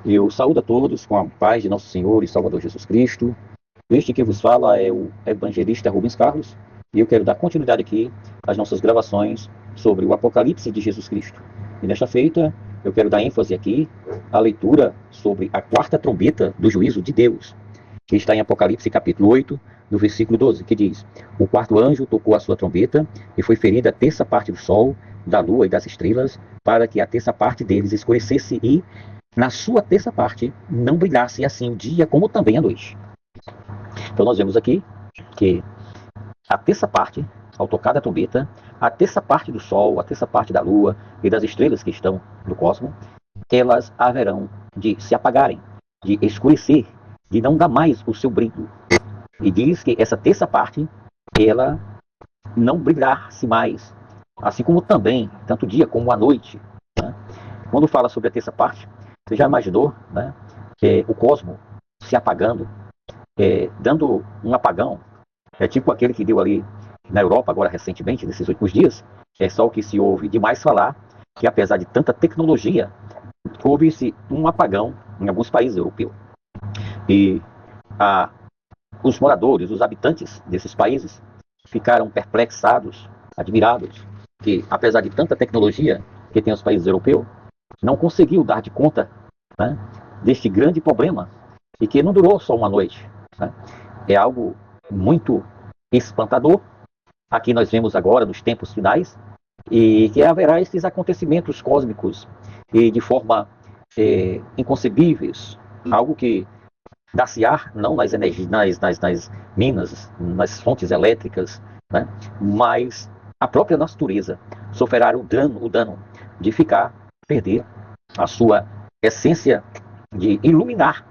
Eu saúdo a todos com a paz de nosso Senhor e Salvador Jesus Cristo. Este que vos fala é o evangelista Rubens Carlos, e eu quero dar continuidade aqui às nossas gravações sobre o Apocalipse de Jesus Cristo. E nesta feita, eu quero dar ênfase aqui à leitura sobre a quarta trombeta do juízo de Deus, que está em Apocalipse capítulo 8, no versículo 12, que diz: O quarto anjo tocou a sua trombeta, e foi ferida a terça parte do sol, da lua e das estrelas, para que a terça parte deles escurecesse e, na sua terça parte, não brilhasse assim o dia como também a noite. Então nós vemos aqui que a terça parte, ao tocar da trombeta, a terça parte do sol, a terça parte da lua e das estrelas que estão no cosmos, elas haverão de se apagarem, de escurecer, de não dar mais o seu brilho. E diz que essa terça parte, ela não brilhar-se mais, assim como também, tanto o dia como a noite. Né? Quando fala sobre a terça parte, você já imaginou, né, o cosmos se apagando, dando um apagão, tipo aquele que deu ali na Europa agora recentemente, nesses últimos dias, é só o que se ouve demais falar, que apesar de tanta tecnologia, houve-se um apagão em alguns países europeus. E os moradores, os habitantes desses países, ficaram perplexados, admirados, que apesar de tanta tecnologia que tem os países europeus, não conseguiu dar de conta, né, deste grande problema, e que não durou só uma noite. Né? É algo muito espantador. Aqui nós vemos agora, nos tempos finais, e que haverá esses acontecimentos cósmicos e de forma inconcebíveis, algo que dá-se-á não nas energias, nas minas, nas fontes elétricas, né? Mas a própria natureza sofrerá o dano de perder a sua essência de iluminar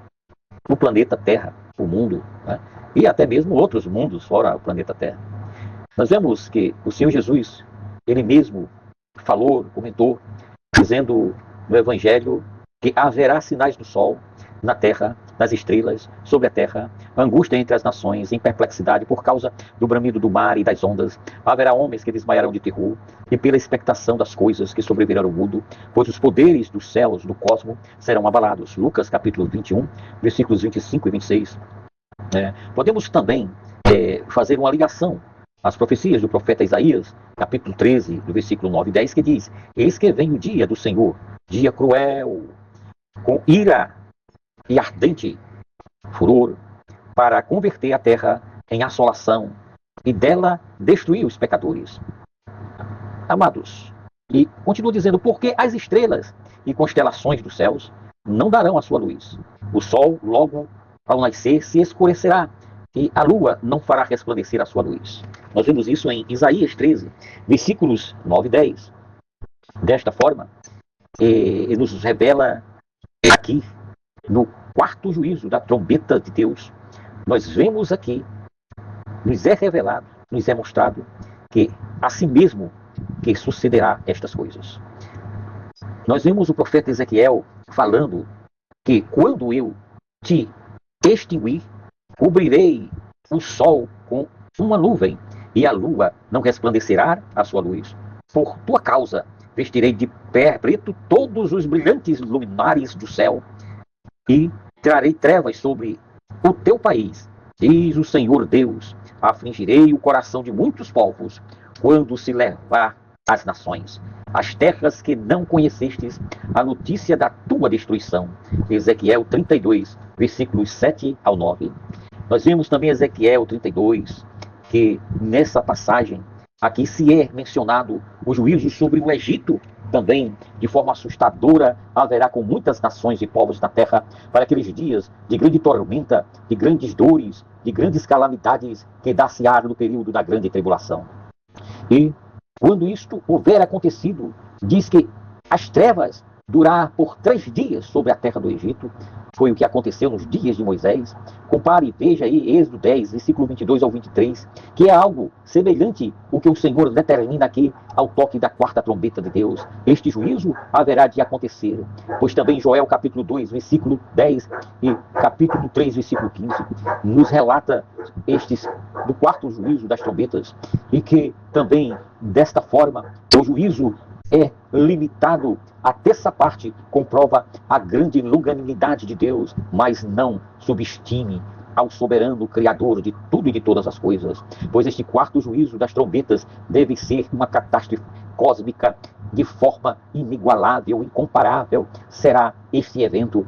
o planeta Terra, o mundo, né? E até mesmo outros mundos fora o planeta Terra. Nós vemos que o Senhor Jesus, ele mesmo falou, comentou, dizendo no Evangelho que haverá sinais do sol na terra, nas estrelas, sobre a terra, angústia entre as nações, em perplexidade por causa do bramido do mar e das ondas. Haverá homens que desmaiarão de terror e pela expectação das coisas que sobrevirão ao mundo, pois os poderes dos céus, do cosmos, serão abalados. Lucas capítulo 21, versículos 25 e 26. Podemos também fazer uma ligação às profecias do profeta Isaías, capítulo 13, do versículo 9 e 10, que diz: Eis que vem o dia do Senhor, dia cruel, com ira e ardente furor, para converter a terra em assolação e dela destruir os pecadores. Amados, e continua dizendo: porque as estrelas e constelações dos céus não darão a sua luz. O sol, logo ao nascer, se escurecerá, e a lua não fará resplandecer a sua luz. Nós vemos isso em Isaías 13, versículos 9 e 10. Desta forma, ele nos revela aqui, no quarto juízo da trombeta de Deus, nós vemos aqui, nos é revelado, nos é mostrado que assim mesmo que sucederá estas coisas. Nós vemos o profeta Ezequiel falando que quando eu te extinguir, cobrirei o sol com uma nuvem e a lua não resplandecerá a sua luz. Por tua causa, vestirei de preto todos os brilhantes luminares do céu e trarei trevas sobre o teu país, diz o Senhor Deus. Afligirei o coração de muitos povos quando se levar as nações, as terras que não conhecestes, a notícia da tua destruição. Ezequiel 32, versículos 7 ao 9. Nós vimos também Ezequiel 32, que nessa passagem aqui se é mencionado o juízo sobre o Egito. Também, de forma assustadora, haverá com muitas nações e povos da terra para aqueles dias de grande tormenta, de grandes dores, de grandes calamidades que dá-se-á no período da grande tribulação. E quando isto houver acontecido, diz que as trevas durar por 3 dias sobre a terra do Egito. Foi o que aconteceu nos dias de Moisés. Compare e veja aí Êxodo 10, versículo 22 ao 23, que é algo semelhante ao que o Senhor determina aqui ao toque da quarta trombeta de Deus. Este juízo haverá de acontecer, pois também Joel capítulo 2, versículo 10 e capítulo 3, versículo 15, nos relata estes do quarto juízo das trombetas, e que também, desta forma, o juízo é limitado a terça parte, comprova a grande longanimidade de Deus, mas não subestime ao soberano Criador de tudo e de todas as coisas, pois este quarto juízo das trombetas deve ser uma catástrofe cósmica de forma inigualável, incomparável. Será este evento.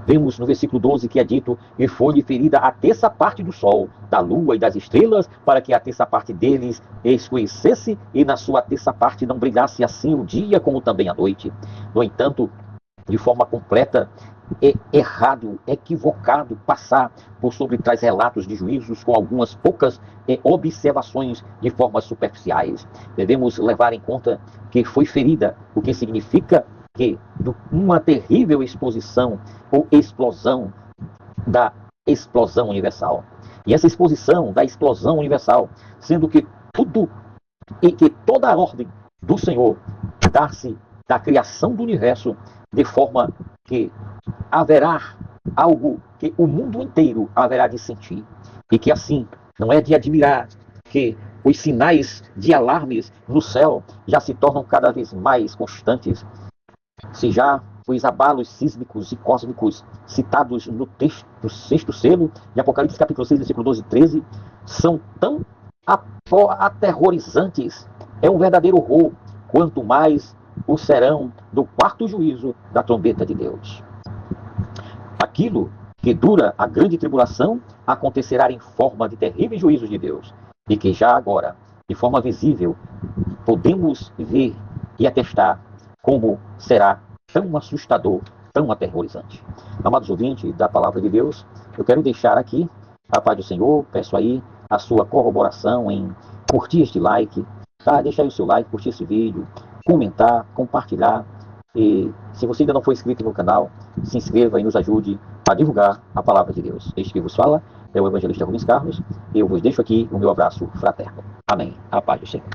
Vemos no versículo 12 que é dito: e foi-lhe ferida a terça parte do sol, da lua e das estrelas, para que a terça parte deles escurecesse, e na sua terça parte não brilhasse assim o dia como também a noite. No entanto, de forma completa, é errado, equivocado passar por sobre tais relatos de juízos com algumas poucas observações de formas superficiais. Devemos levar em conta que foi ferida, o que significa que uma terrível exposição ou explosão da explosão universal. E essa exposição da explosão universal, sendo que tudo e que toda a ordem do Senhor dá-se da criação do universo, de forma que haverá algo que o mundo inteiro haverá de sentir. E que assim, não é de admirar que os sinais de alarmes no céu já se tornam cada vez mais constantes. Se já os abalos sísmicos e cósmicos citados no texto do sexto selo, de Apocalipse capítulo 6, versículo 12 e 13, são tão aterrorizantes, é um verdadeiro horror, quanto mais o serão do quarto juízo da trombeta de Deus. Aquilo que dura a grande tribulação acontecerá em forma de terríveis juízos de Deus, e que já agora, de forma visível, podemos ver e atestar como será tão assustador, tão aterrorizante. Amados ouvintes da Palavra de Deus, eu quero deixar aqui a paz do Senhor, peço aí a sua corroboração em curtir este like, tá? Deixa aí o seu like, curtir esse vídeo, comentar, compartilhar. E se você ainda não for inscrito no canal, se inscreva e nos ajude a divulgar a Palavra de Deus. Este que vos fala é o evangelista Rubens Carlos. Eu vos deixo aqui o meu abraço fraterno. Amém. A paz do Senhor.